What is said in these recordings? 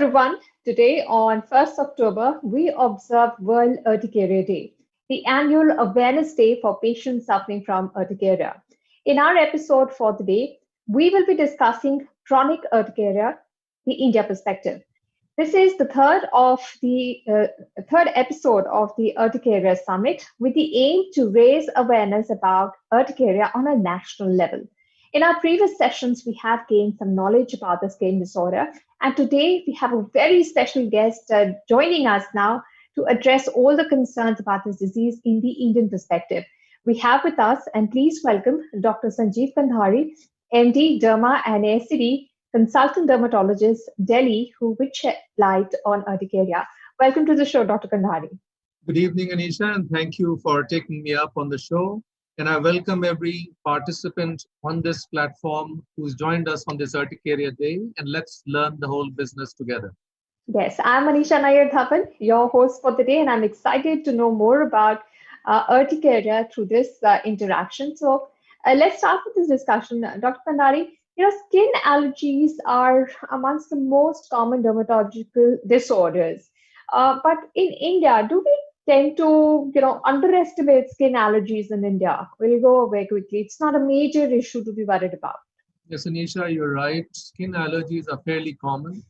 everyone. Today on 1st October, we observe World Urticaria Day, the annual awareness day for patients suffering from urticaria. In our episode for the day, we will be discussing chronic urticaria, the India perspective. This is the third episode of the Urticaria Summit with the aim to raise awareness about urticaria on a national level. In our previous sessions, we have gained some knowledge about the skin disorder, and today we have a very special guest joining us now to address all the concerns about this disease in the Indian perspective. We have with us, and please welcome Dr. Sanjiv Kandhari, MD, Derma and ASCD, consultant dermatologist, Delhi, who would shed light on urticaria. Welcome to the show, Dr. Kandhari. Good evening, Anisha, and thank you for taking me up on the show. And I welcome every participant on this platform who's joined us on this Urticaria Day, and let's learn the whole business together. Yes, I'm Anisha Nair Thapan, your host for the day, and I'm excited to know more about urticaria through this interaction. So let's start with this discussion. Dr. Kandhari, skin allergies are amongst the most common dermatological disorders. But in India, do we tend to, underestimate skin allergies in India? We'll go very quickly. It's not a major issue to be worried about. Yes, Anisha, you're right. Skin allergies are fairly common,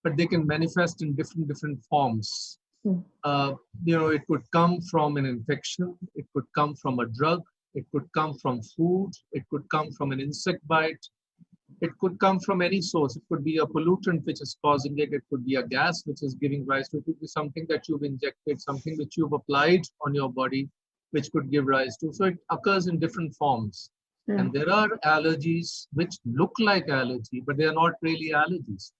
but they can manifest in different forms. It could come from an infection, it could come from a drug, it could come from food, it could come from an insect bite, it could come from any source. It could be a pollutant which is causing it, it could be a gas which is giving rise to it, could be something that you've injected, something which you've applied on your body, which could give rise to. So it occurs in different forms. And there are allergies which look like allergy, but they are not really allergies.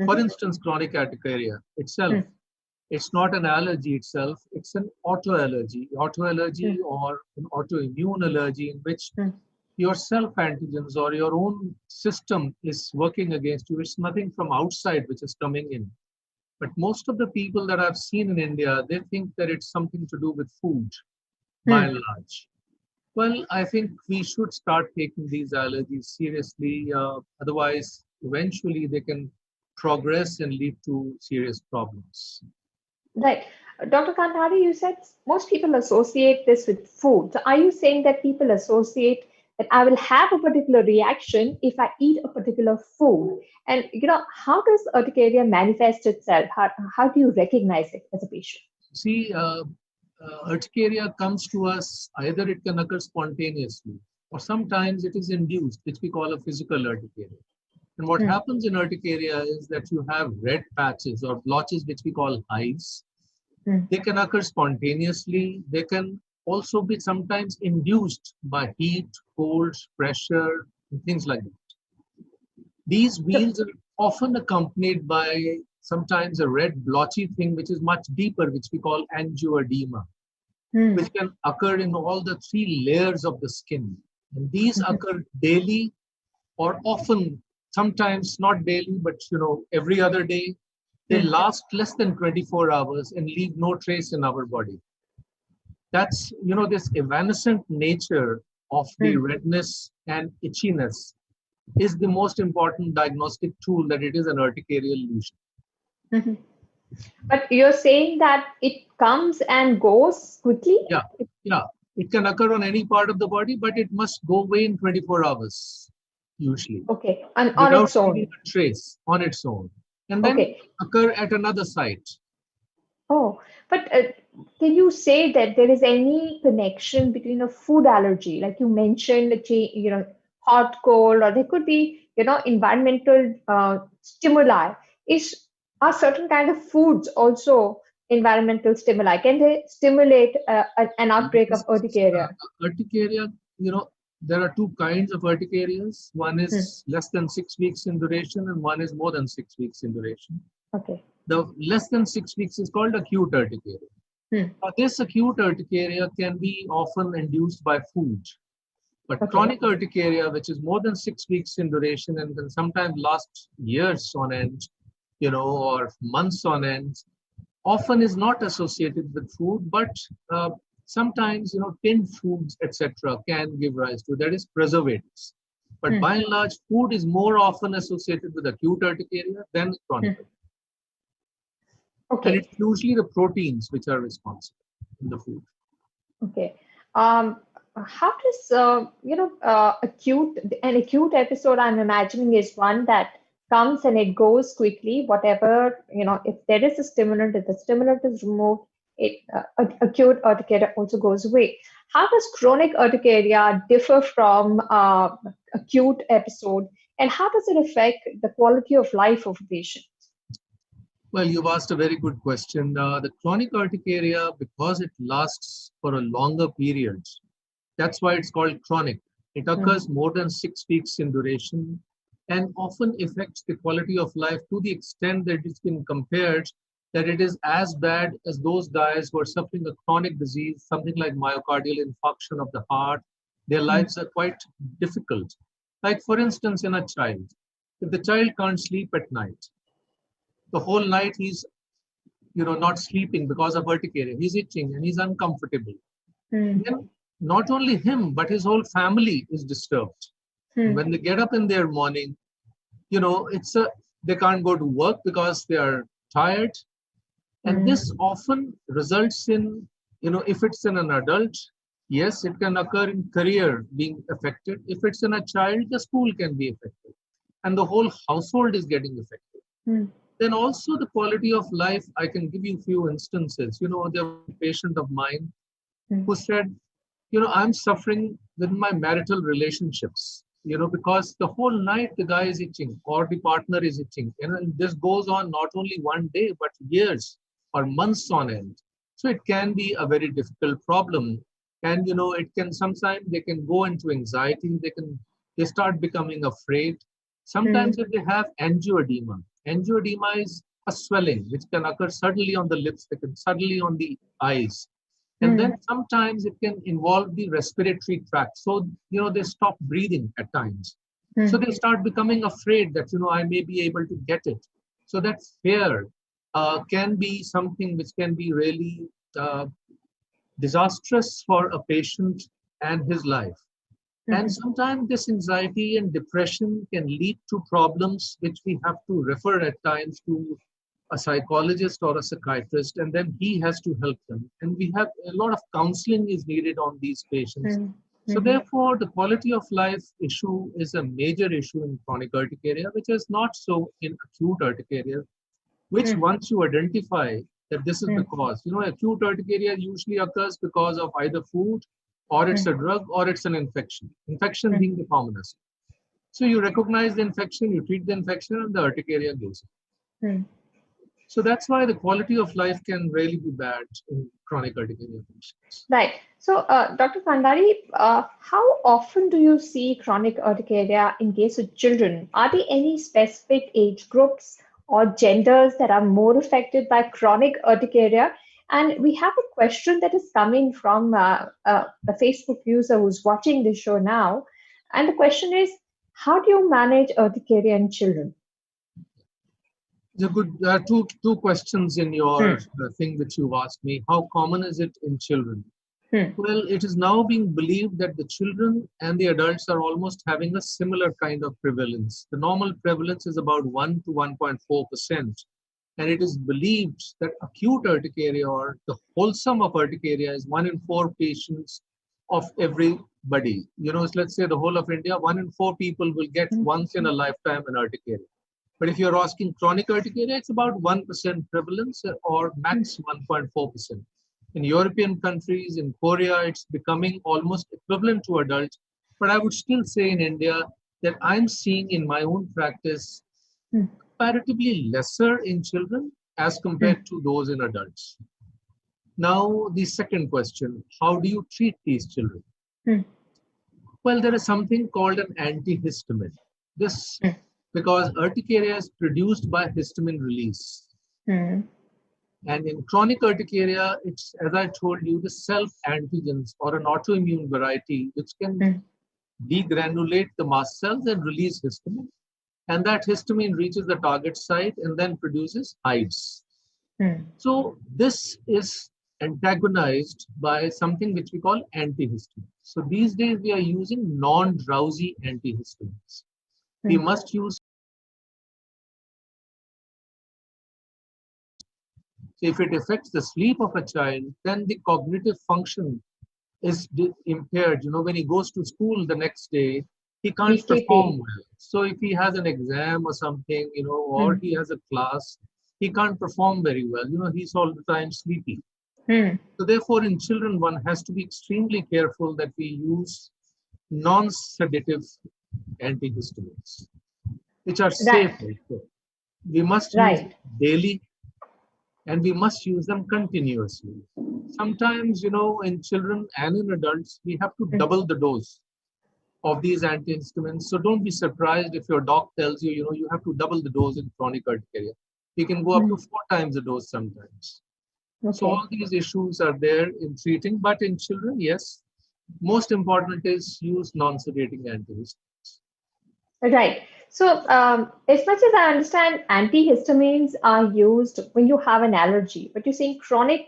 For instance, chronic urticaria itself, it's not an allergy itself, it's an autoallergy. Autoallergy or an autoimmune allergy in which your self-antigens or your own system is working against you. It's nothing from outside which is coming in. But most of the people that I've seen in India, they think that it's something to do with food, by and large. Well, I think we should start taking these allergies seriously. Otherwise, eventually they can progress and lead to serious problems. Right. Dr. Kandhari, you said most people associate this with food. So are you saying that people associate that I will have a particular reaction if I eat a particular food? And, how does urticaria manifest itself? How do you recognize it as a patient? See, urticaria comes to us, either it can occur spontaneously or sometimes it is induced, which we call a physical urticaria. And what happens in urticaria is that you have red patches or blotches, which we call hives. They can occur spontaneously. They can also be sometimes induced by heat, cold, pressure, and things like that. These wheals are often accompanied by sometimes a red blotchy thing, which is much deeper, which we call angioedema, which can occur in all the three layers of the skin. And these occur daily or often, sometimes not daily, but every other day. They last less than 24 hours and leave no trace in our body. That's, this evanescent nature of the redness and itchiness is the most important diagnostic tool that it is an urticarial lesion. But you're saying that it comes and goes quickly? Yeah. It can occur on any part of the body, but it must go away in 24 hours, usually. Okay, and on Without its own? leaving a trace on its own. And then occur at another site. Oh, but can you say that there is any connection between a food allergy, like you mentioned, hot, cold, or there could be, environmental stimuli? Are certain kind of foods also environmental stimuli? Can they stimulate an outbreak of urticaria? Urticaria, there are two kinds of urticarias. One is less than 6 weeks in duration, and one is more than 6 weeks in duration. Okay. The less than 6 weeks is called acute urticaria. This acute urticaria can be often induced by food. But chronic urticaria, which is more than 6 weeks in duration and can sometimes last years on end, or months on end, often is not associated with food, but sometimes, tinned foods, etc., can give rise to, that is, preservatives. But by and large, food is more often associated with acute urticaria than chronic. And Okay. it's usually the proteins which are responsible in the food. Okay. Um, how does acute an acute episode? I'm imagining is one that comes and it goes quickly. Whatever if there is a stimulant, if the stimulant is removed, it acute urticaria also goes away. How does chronic urticaria differ from acute episode, and how does it affect the quality of life of a patient? Well, you've asked a very good question. The chronic urticaria, because it lasts for a longer period, that's why it's called chronic. It Mm, occurs more than 6 weeks in duration and often affects the quality of life to the extent that it's been compared that it is as bad as those guys who are suffering a chronic disease, something like myocardial infarction of the heart. Their mm, lives are quite difficult. Like, for instance, in a child, if the child can't sleep at night, the whole night he's not sleeping because of urticaria, he's itching and he's uncomfortable, mm, then not only him, but his whole family is disturbed. And mm, when they get up in their morning, it's they can't go to work because they are tired. And mm, this often results in, if it's in an adult, yes, it can occur in career being affected. If it's in a child, the school can be affected. And the whole household is getting affected. mm, Then also the quality of life, I can give you a few instances. There was a patient of mine mm, who said, I'm suffering with my marital relationships, because the whole night the guy is itching or the partner is itching. And this goes on not only one day, but years or months on end. So it can be a very difficult problem. And, it can sometimes they can go into anxiety. They start becoming afraid. mm, Sometimes if they have angioedema is a swelling which can occur suddenly on the lips, they can suddenly on the eyes, and then mm, sometimes it can involve the respiratory tract. So, they stop breathing at times. So mm. they start becoming afraid that, I may be able to get it. So that fear can be something which can be really uh, disastrous for a patient and his life. And Mhm, sometimes this anxiety and depression can lead to problems which we have to refer at times to a psychologist or a psychiatrist, and then he has to help them. And we have a lot of counseling is needed on these patients. mm, So mhm, therefore, the quality of life issue is a major issue in chronic urticaria, which is not so in acute urticaria, which mm, once you identify that this is the mm, cause, acute urticaria usually occurs because of either food or it's mm, a drug or it's an infection mm, being the commonest. So you recognize the infection, you treat the infection, and the urticaria goes. mm. So that's why the quality of life can really be bad in chronic urticaria patients. Right. So, Dr. Kandhari, how often do you see chronic urticaria in case of children? Are there any specific age groups or genders that are more affected by chronic urticaria? And we have a question that is coming from the Facebook user who's watching the show now. And the question is, how do you manage urticaria in children? There are two questions in your Hmm, thing which you've asked me. How common is it in children? hmm, Well, it is now being believed that the children and the adults are almost having a similar kind of prevalence. The normal prevalence is about 1 to 1.4%. And it is believed that acute urticaria or the wholesome of urticaria is 1 in 4 patients of everybody. Let's say the whole of India, 1 in 4 people will get hmm, once in a lifetime an urticaria. But if you're asking chronic urticaria, it's about 1% prevalence or hmm, max 1.4%. In European countries, in Korea, it's becoming almost equivalent to adults. But I would still say in India that I'm seeing in my own practice hmm, comparatively lesser in children as hmm, compared to those in adults. Now, the second question, how do you treat these children? hmm, Well, there is something called an antihistamine. This, hmm, because urticaria is produced by histamine release. hmm, And in chronic urticaria, it's, as I told you, the self antigens or an autoimmune variety which can hmm, degranulate the mast cells and release histamine. And that histamine reaches the target site and then produces hives. hmm. So this is antagonized by something which we call antihistamines. So these days we are using non-drowsy antihistamines. We Hmm. must use If it affects the sleep of a child, then the cognitive function is impaired. When he goes to school the next day, he can't He's perform sleepy. well. So if he has an exam or something, or Hmm. he has a class, he can't perform very well. He's all the time sleepy. Hmm. So therefore, in children, one has to be extremely careful that we use non-sedative antihistamines, which are safe Right. also. We must use Right. them daily, and we must use them continuously. Sometimes, in children and in adults, we have to Hmm. double the dose of these antihistamines. So don't be surprised if your doc tells you, you have to double the dose in chronic urticaria. We can go up Hmm. to 4 times the dose sometimes. So Okay. all these issues are there in treating, but in children, yes, most important is use non-sedating antihistamines. Right. So, as much as I understand, antihistamines are used when you have an allergy, but you're saying chronic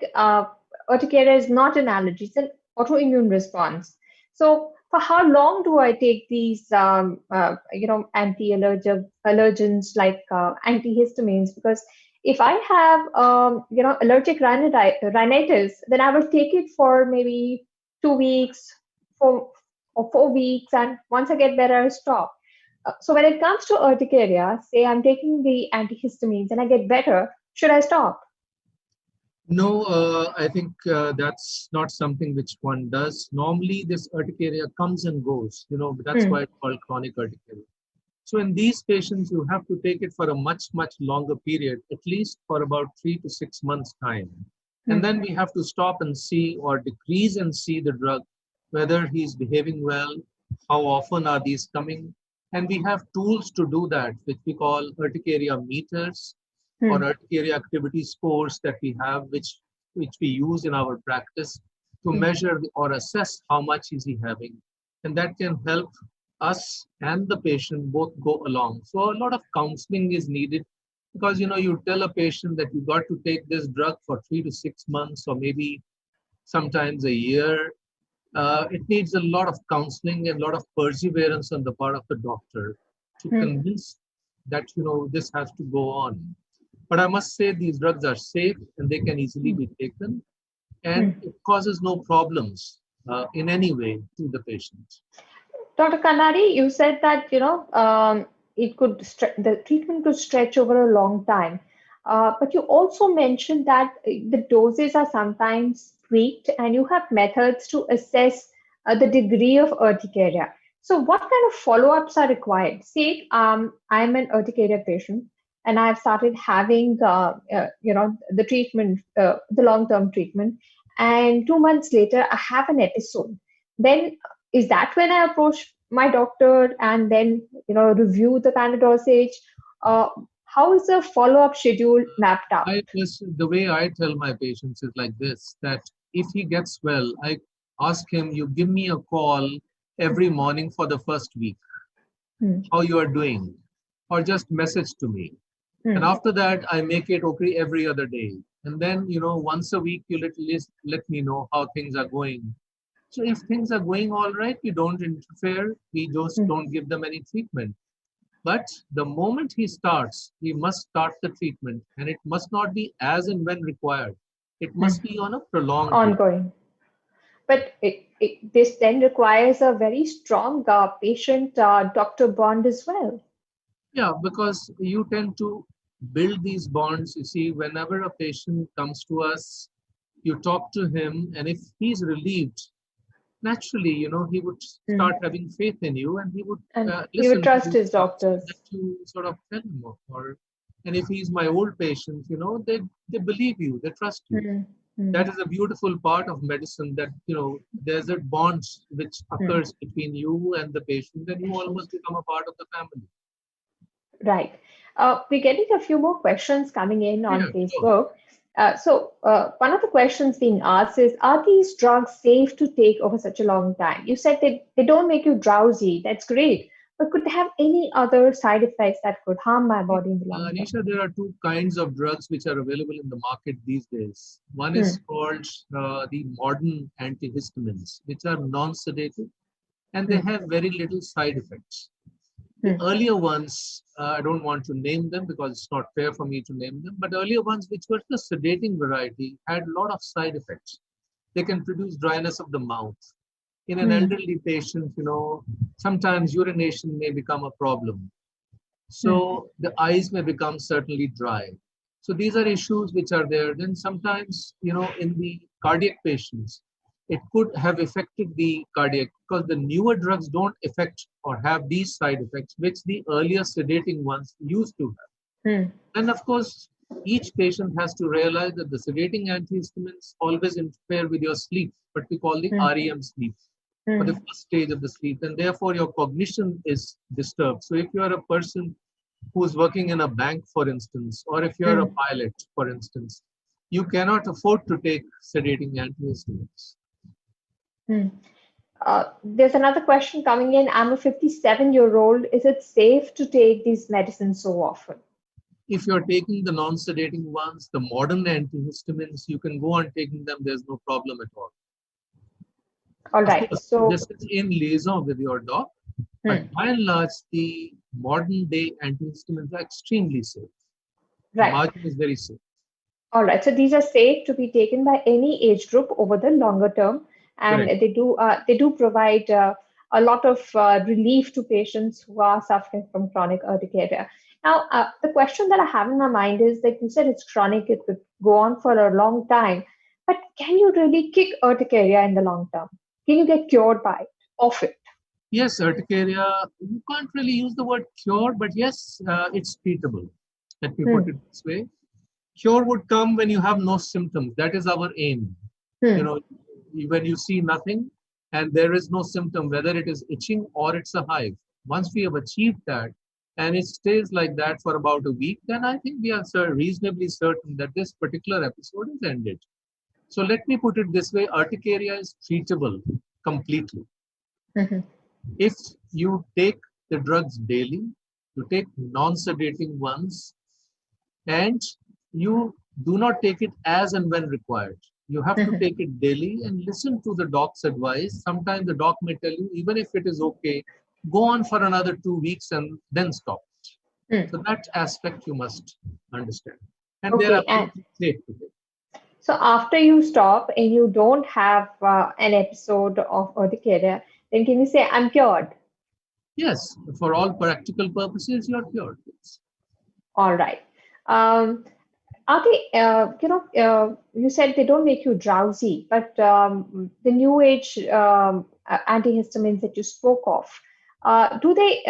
urticaria is not an allergy, it's an autoimmune response. So, for how long do I take these, anti-allergens like antihistamines? Because if I have, allergic rhinitis, then I will take it for maybe 2 weeks, 4 weeks, and once I get better, I'll stop. So when it comes to urticaria, say I'm taking the antihistamines and I get better, should I stop? No, I think that's not something which one does. Normally, this urticaria comes and goes, that's why Hmm. it's called chronic urticaria. So in these patients, you have to take it for a much, much longer period, at least for about 3 to 6 months time. And Hmm. then we have to stop and see or decrease and see the drug, whether he's behaving well, how often are these coming. And we have tools to do that, which we call urticaria meters or Hmm. urticaria activity scores that we have, which we use in our practice to Hmm. measure or assess how much is he having. And that can help us and the patient both go along. So a lot of counseling is needed because you tell a patient that you got to take this drug for 3 to 6 months or maybe sometimes a year. It needs a lot of counseling and a lot of perseverance on the part of the doctor to Hmm. convince that this has to go on. But I must say these drugs are safe and they can easily Hmm. be taken, and Hmm. it causes no problems in any way to the patient. Dr. Kandhari, you said that the treatment could stretch over a long time, but you also mentioned that the doses are sometimes tweaked, and you have methods to assess the degree of urticaria. So, what kind of follow-ups are required? Say, I'm an urticaria patient, and I've started having, the treatment, the long-term treatment, and 2 months later, I have an episode. Then is that when I approach my doctor and then review the kind of dosage? Uh, how is the follow-up schedule mapped out? The way I tell my patients is like this, that if he gets well, I ask him, you give me a call every morning for the first week, Hmm. how you are doing, or just message to me. And Hmm. after that, I make it okay every other day. And then, once a week, you at least let me know how things are going. So if things are going all right, we don't interfere. We just Hmm. don't give them any treatment. But the moment he starts, he must start the treatment, and it must not be as and when required. It Hmm. must be on a prolonged basis. Ongoing. But this then requires a very strong patient doctor bond as well. Yeah, because you tend to build these bonds. You see, whenever a patient comes to us, you talk to him, and if he's relieved, naturally, he would Hmm. start having faith in you, and he would And he would listen to trust the his drugs that doctors. you sort of tell him of. And if he's my old patient, they believe you, they trust you. Hmm. Hmm. That is a beautiful part of medicine, that there's a bonds which Hmm. occurs between you and the patient, and you almost Patient. become a part of the family. Right. We're getting a few more questions coming in Yeah, on sure. Facebook. One of the questions being asked is, are these drugs safe to take over such a long time? You said they don't make you drowsy. That's great. But could they have any other side effects that could harm my body in the long term? Anisha, there are two kinds of drugs which are available in the market these days. One Hmm. is called the modern antihistamines, which are non-sedative and they Hmm. have very little side effects. The earlier ones, I don't want to name them because it's not fair for me to name them, but earlier ones, which were the sedating variety, had a lot of side effects. They can produce dryness of the mouth. In an elderly patient, sometimes urination may become a problem. So the eyes may become certainly dry. So these are issues which are there. Then sometimes, in the cardiac patients, it could have affected the cardiac because the newer drugs don't affect or have these side effects, which the earlier sedating ones used to have. And of course, each patient has to realize that the sedating antihistamines always interfere with your sleep, what we call the REM sleep, or the first stage of the sleep, and therefore your cognition is disturbed. So if you are a person who's working in a bank, for instance, or if you're a pilot, for instance, you cannot afford to take sedating antihistamines. There's another question coming in. I'm a 57-year-old. Is it safe to take these medicines so often? If you're taking the non-sedating ones, the modern antihistamines, you can go on taking them. There's no problem at all. All Of right. course, So this is in liaison with your doc, but by and large, the modern day antihistamines are extremely safe. The margin is very safe. All right. So these are safe to be taken by any age group over the longer term, and Correct. they do provide a lot of relief to patients who are suffering from chronic urticaria. Now, the question that I have in my mind is that you said it's chronic; it could go on for a long time. But can you really kick urticaria in the long term? Can you get cured by it, of it? Yes, urticaria, you can't really use the word cure, but yes, it's treatable. Let me put it this way. Cure would come when you have no symptoms. That is our aim. When you see nothing and there is no symptom, whether it is itching or it's a hive. Once we have achieved that and it stays like that for about a week, then I think we are reasonably certain that this particular episode is ended. So let me put it this way, urticaria is treatable completely. If you take the drugs daily, you take non-sedating ones, and you do not take it as and when required. You have to take it daily and listen to the doc's advice. Sometimes the doc may tell you, even if it is okay, go on for another 2 weeks and then stop. So that aspect you must understand. And they're absolutely safe to take. So after you stop and you don't have an episode of urticaria, then can you say I'm cured? Yes, for all practical purposes, you're cured. Yes. All right. Are they, you said they don't make you drowsy, but the new age antihistamines that you spoke of, do they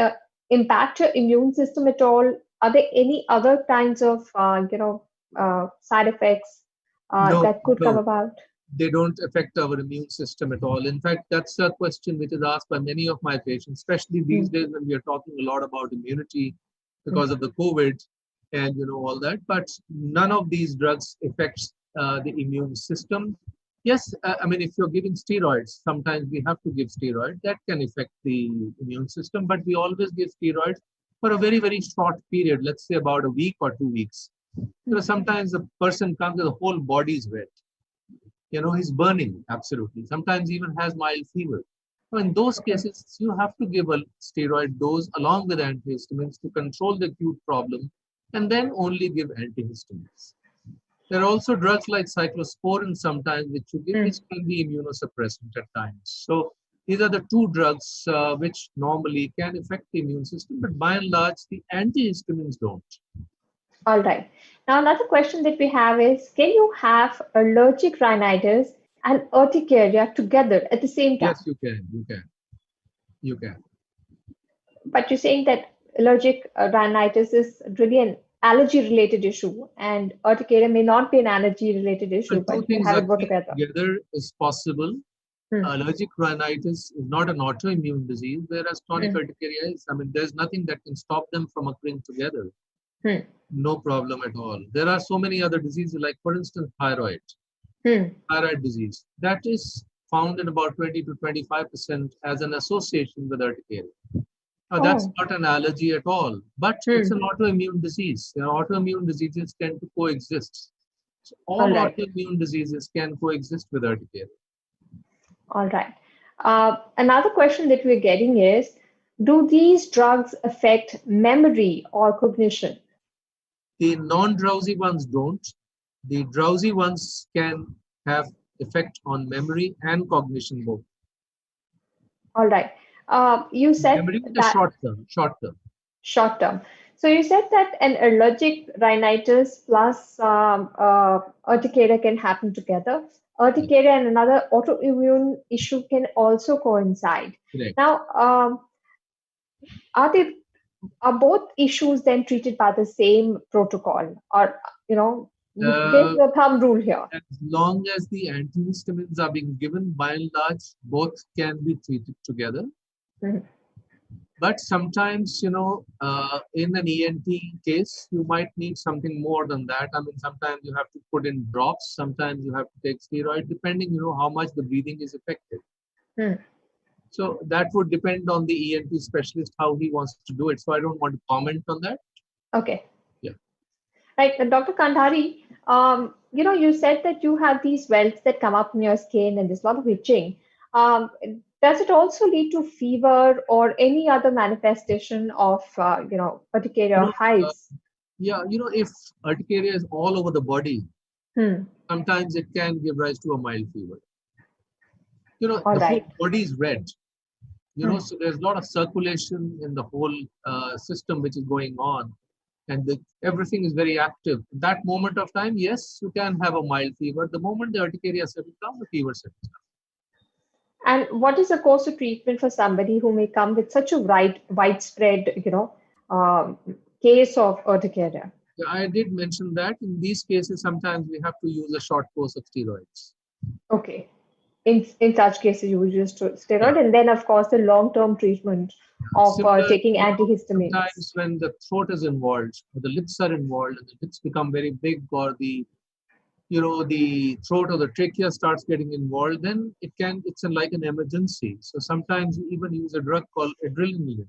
impact your immune system at all? Are there any other kinds of, side effects No, that could come no, about? they don't affect our immune system at all. In fact, that's a question which is asked by many of my patients, especially these days when we are talking a lot about immunity because of the COVID and all that. But none of these drugs affects the immune system. Yes, I mean, if you're giving steroids, sometimes we have to give steroids. That can affect the immune system, but we always give steroids for a very, very short period, let's say about a week or 2 weeks. Sometimes the person comes, the whole body is wet. He's burning, absolutely. Sometimes even has mild fever. So in those cases, you have to give a steroid dose along with antihistamines to control the acute problem and then only give antihistamines. There are also drugs like cyclosporin sometimes which you give, which can be immunosuppressant at times. So these are the two drugs which normally can affect the immune system, but by and large, the antihistamines don't. All right. Now, another question that we have is, can you have allergic rhinitis and urticaria together at the same time? Yes, you can. You can. But you're saying that allergic rhinitis is really an allergy-related issue, and urticaria may not be an allergy-related Well, issue, but two you can things have it both occurring together. together is possible. Allergic rhinitis is not an autoimmune disease, whereas chronic urticaria is. I mean, there's nothing that can stop them from occurring together. No problem at all. There are so many other diseases, like, for instance, thyroid disease. That is found in about 20 to 25% as an association with urticaria. Now, that's not an allergy at all, but it's an autoimmune disease. Autoimmune diseases tend to coexist. So all autoimmune diseases can coexist with urticaria. All right. Another question that we're getting is, Do these drugs affect memory or cognition? The non-drowsy ones don't. The drowsy ones can have effect on memory and cognition both. All right. You said Memory in the that short term. short term. So you said that an allergic rhinitis plus urticaria can happen together. Yes, Urticaria and another autoimmune issue can also coincide. correct. Now, are they are both issues then treated by the same protocol, or there's Uh, no thumb rule here? as long as the antihistamines are being given, by and large, both can be treated together. Mhm. But sometimes, in an ENT case, you might need something more than that. I mean, sometimes you have to put in drops, sometimes you have to take steroid, depending, how much the breathing is affected. Hmm. So that would depend on the ENT specialist, how he wants to do it. So I don't want to comment on that. Okay. Yeah. Right, Dr. Kandhari, you said that you have these welts that come up in your skin and there's a lot of itching. Um, does it also lead to fever or any other manifestation of, You urticaria know, uh, hives? yeah, if urticaria is all over the body, Hmm. sometimes it can give rise to a mild fever. All The whole right. body is red. Hmm. So there's a lot of circulation in the whole system which is going on, and everything is very active. That moment of time, yes, you can have a mild fever. The moment the urticaria settles down, the fever settles And what is the course of treatment for somebody who may come with such a widespread, um, case of urticaria? down. I did mention that in these cases, sometimes we have to use a short course of steroids. Okay. In such cases, you would use Yeah. steroid, and then, of course, the long-term treatment of Similar, taking antihistamines. sometimes when the throat is involved, or the lips are involved, and the lips become very big, or the throat or the trachea starts getting involved, then it's like an emergency. So sometimes you even use a drug called adrenaline,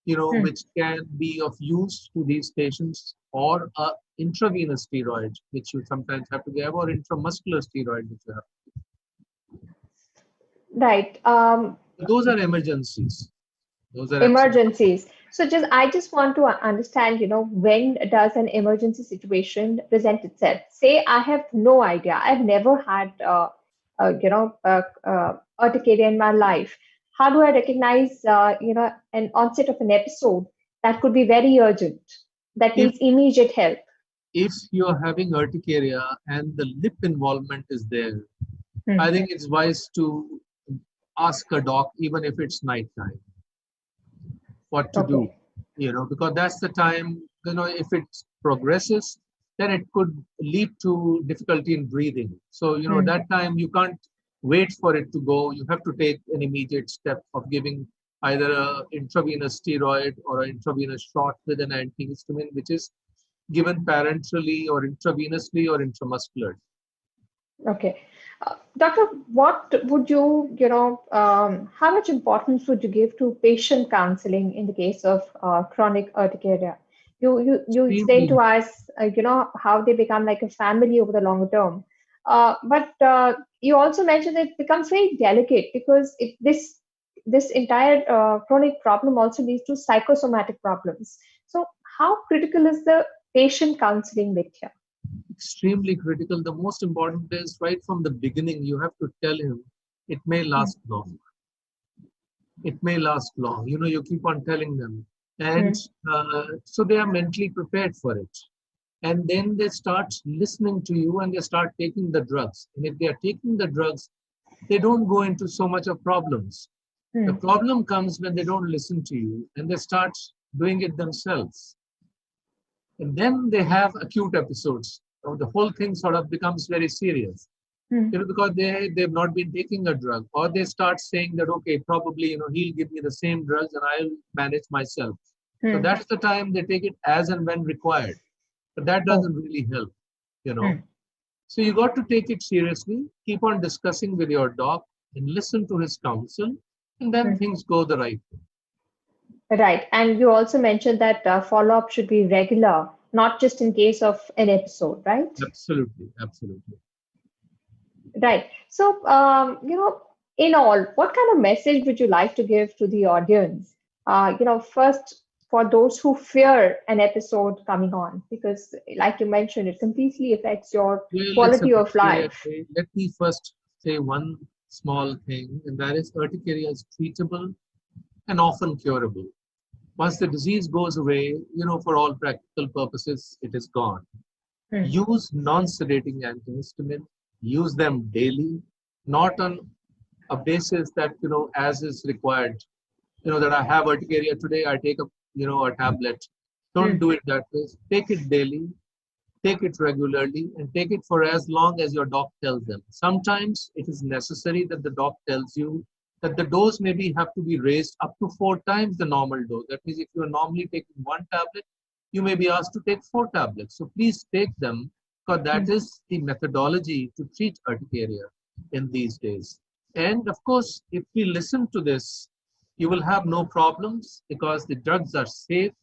Hmm. which can be of use to these patients, or a intravenous steroid, which you sometimes have to give, or intramuscular steroid, which you have. Right. Those are emergencies. Those are absolutely. Emergencies. So I just want to understand, when does an emergency situation present itself? Say I have no idea. I've never had, urticaria in my life. How do I recognize, an onset of an episode that could be very urgent, that If needs immediate help? if you're having urticaria and the lip involvement is there, Hmm. I think it's wise to ask a doc, even if it's nighttime, what to do, Okay. because that's the time, if it progresses, then it could lead to difficulty in breathing. So, Hmm. that time you can't wait for it to go. You have to take an immediate step of giving either a intravenous steroid or an intravenous shot with an antihistamine, which is given parenterally or intravenously or intramuscular. Okay. Doctor, what would how much importance would you give to patient counseling in the case of chronic urticaria? You explained to Extremely. us, how they become like a family over the longer term. But you also mentioned it becomes very delicate because this entire chronic problem also leads to psychosomatic problems. So, how critical is the patient counseling bit here? Extremely critical. The most important is right from the beginning, you have to tell him it may Hmm. last long. It may last long. You keep on telling them. And Hmm. so they are mentally prepared for it. And then they start listening to you and they start taking the drugs. And if they are taking the drugs, they don't go into so much of problems. The Hmm. problem comes when they don't listen to you and they start doing it themselves. And then they have acute episodes. So the whole thing sort of becomes very serious. Hmm. Because they've not been taking a drug, or they start saying that, okay, probably, he'll give me the same drugs and I'll manage myself. So Hmm. that's the time they take it as and when required. But that Oh. doesn't really help, you know. Hmm. So you got to take it seriously, keep on discussing with your doc and listen to his counsel, and then Hmm. things go the right way. Right. And you also mentioned that follow-up should be regular, not just in case of an episode, right? Absolutely, absolutely. Right. So, in all, what kind of message would you like to give to the audience? First, for those who fear an episode coming on, because like you mentioned, it completely affects your Well, it's a quality of bacteria. life. Let me first say one small thing, and that is urticaria is treatable and often curable. Once the disease goes away, for all practical purposes, it is gone. Hmm. Use non-sedating antihistamine. Use them daily, not on a basis that, as is required. That I have urticaria today, I take a tablet. Don't Hmm. do it that way. Take it daily, take it regularly, and take it for as long as your doc tells them. Sometimes it is necessary that the doc tells you that the dose maybe have to be raised up to 4 times the normal dose. That means if you are normally taking one tablet, you may be asked to take 4 tablets. So please take them, because that Hmm. is the methodology to treat urticaria in these days. And of course, if we listen to this, you will have no problems because the drugs are safe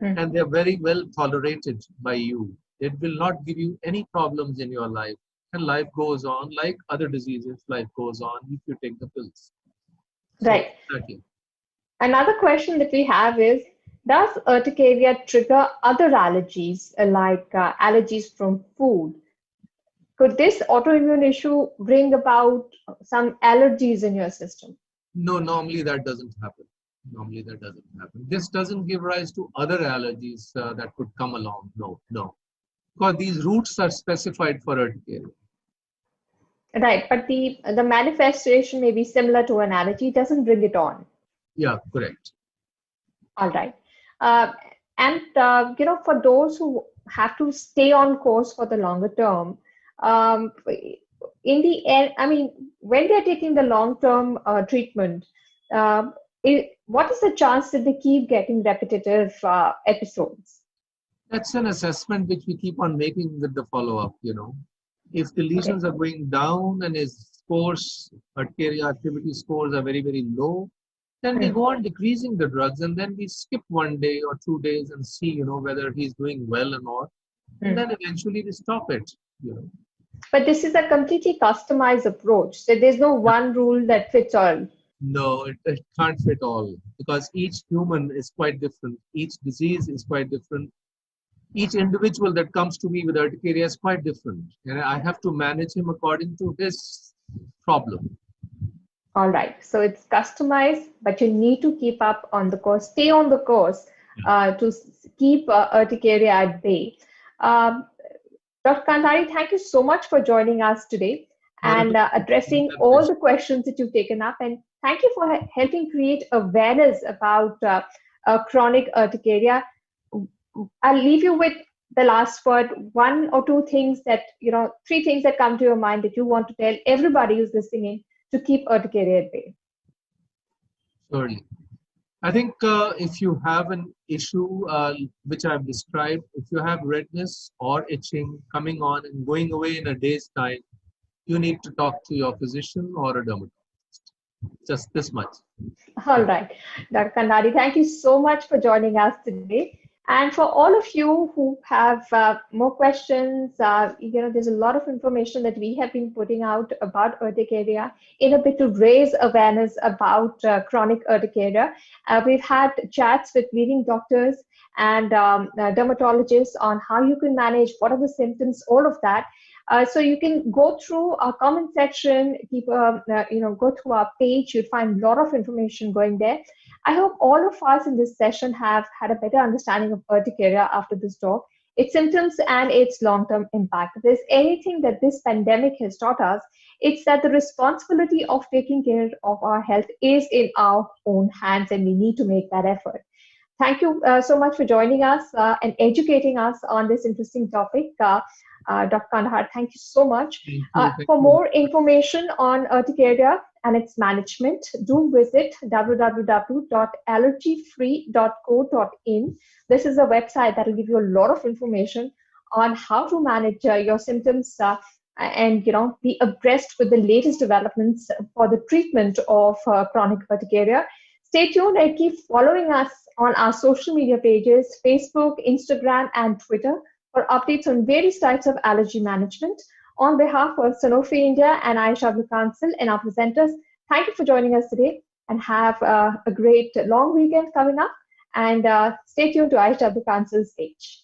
Hmm. and they're very well tolerated by you. It will not give you any problems in your life. And life goes on like other diseases, life goes on if you take the pills. So, Right. exactly. Another question that we have is, does urticaria trigger other allergies, like allergies from food? Could this autoimmune issue bring about some allergies in your system? No, normally that doesn't happen. Normally that doesn't happen. This doesn't give rise to other allergies that could come along. No, no. Because these roots are specified for urticaria. Right, but the manifestation may be similar to an allergy, doesn't bring it on. Yeah, correct. All right. Uh, for those who have to stay on course for the longer term, in the end, I mean, when they're taking the long-term treatment, uh, what is the chance that they keep getting repetitive episodes? That's an assessment which we keep on making with the follow-up. If the Okay. lesions are going down and his scores, urticaria activity scores are very, very low, then we Hmm. go on decreasing the drugs and then we skip 1 day or 2 days and see, whether he's doing well or not. And Hmm. then eventually we stop it. But this is a completely customized approach. So there's no one rule that fits all. No, it can't fit all because each human is quite different. Each disease is quite different. Each individual that comes to me with urticaria is quite different. And I have to manage him according to his problem. All right. So it's customized, but you need to keep up on the course, stay on the course Yeah. keep urticaria at bay. Um, Dr. Kandhari, thank you so much for joining us today Not a and addressing My all pleasure. the questions that you've taken up. And thank you for helping create awareness about chronic urticaria. I'll leave you with the last word, one or two things that, three things that come to your mind that you want to tell everybody who's listening in to keep urticaria at bay. Surely. I think if you have an issue which I've described, if you have redness or itching coming on and going away in a day's time, you need to talk to your physician or a dermatologist. Just this much. All right, Dr. Kandhari, thank you so much for joining us today. And for all of you who have more questions, there's a lot of information that we have been putting out about urticaria in a bit to raise awareness about chronic urticaria. We've had chats with leading doctors and dermatologists on how you can manage, what are the symptoms, all of that. So you can go through our comment section, go to our page. You'll find a lot of information going there. I hope all of us in this session have had a better understanding of urticaria after this talk, its symptoms and its long-term impact. If there's anything that this pandemic has taught us, it's that the responsibility of taking care of our health is in our own hands, and we need to make that effort. Thank you so much for joining us and educating us on this interesting topic. Dr. Kandahar, thank you so much. Thank you. Thank For you. more information on urticaria and its management, do visit www.allergyfree.co.in. This is a website that will give you a lot of information on how to manage your symptoms and be abreast with the latest developments for the treatment of chronic urticaria. Stay tuned and keep following us on our social media pages, Facebook, Instagram, and Twitter for updates on various types of allergy management. On behalf of Sanofi India and Aisha Council and our presenters, thank you for joining us today. and have a great long weekend coming up. And stay tuned to IW Council's page.